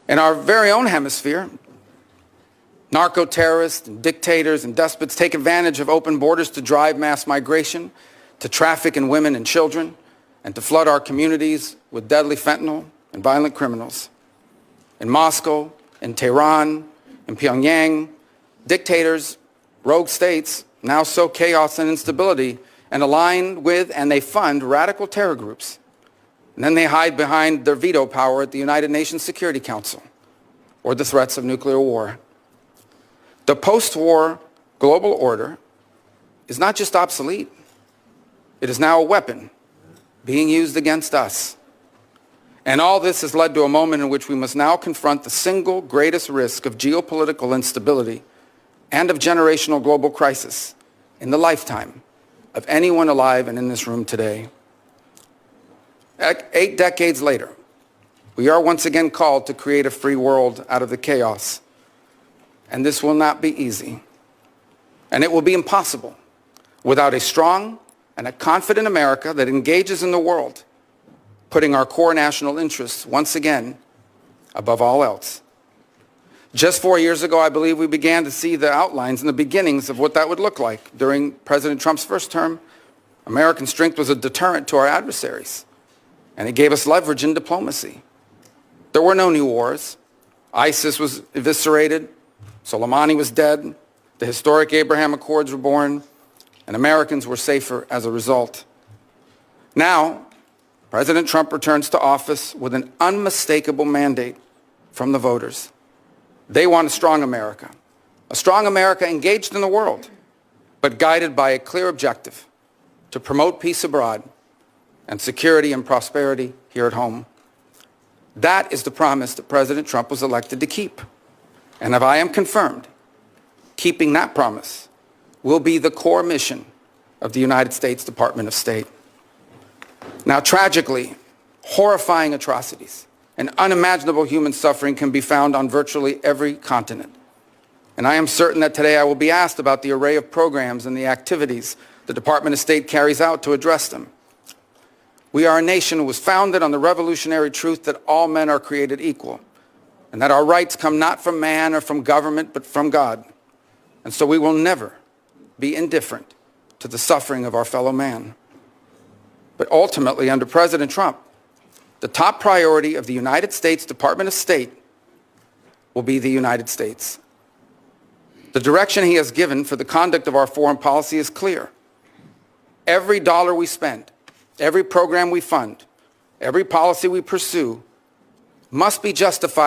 In our very own hemisphere, narco-terrorists and dictators and despots take advantage of open borders to drive mass migration, to traffic in women and children, and to flood our communities with deadly fentanyl and violent criminals. In Moscow, in Tehran, in Pyongyang, dictators, rogue states now sow chaos and instability and align with and they fund radical terror groups. And then they hide behind their veto power at the United Nations Security Council or the threats of nuclear war. The post-war global order is not just obsolete, it is now a weapon being used against us. And all this has led to a moment in which we must now confront the single greatest risk of geopolitical instability and of generational global crisis in the lifetime of anyone alive and in this room today. 8 decades later, we are once again called to create a free world out of the chaos. And this will not be easy. And it will be impossible without a strong and a confident America that engages in the world, putting our core national interests once again above all else. Just 4 years ago, I believe we began to see the outlines and the beginnings of what that would look like. During President Trump's first term, American strength was a deterrent to our adversaries, and it gave us leverage in diplomacy. There were no new wars. ISIS was eviscerated. Soleimani was dead. The historic Abraham Accords were born, and Americans were safer as a result. Now, President Trump returns to office with an unmistakable mandate from the voters. They want a strong America engaged in the world, but guided by a clear objective to promote peace abroad and security and prosperity here at home. That is the promise that President Trump was elected to keep. And if I am confirmed, keeping that promise will be the core mission of the United States Department of State. Now, tragically, horrifying atrocities and unimaginable human suffering can be found on virtually every continent. And I am certain that today I will be asked about the array of programs and the activities the Department of State carries out to address them. We are a nation who was founded on the revolutionary truth that all men are created equal, and that our rights come not from man or from government, but from God. And so we will never be indifferent to the suffering of our fellow man. But ultimately, under President Trump, the top priority of the United States Department of State will be the United States. The direction he has given for the conduct of our foreign policy is clear. Every dollar we spend, every program we fund, every policy we pursue must be justified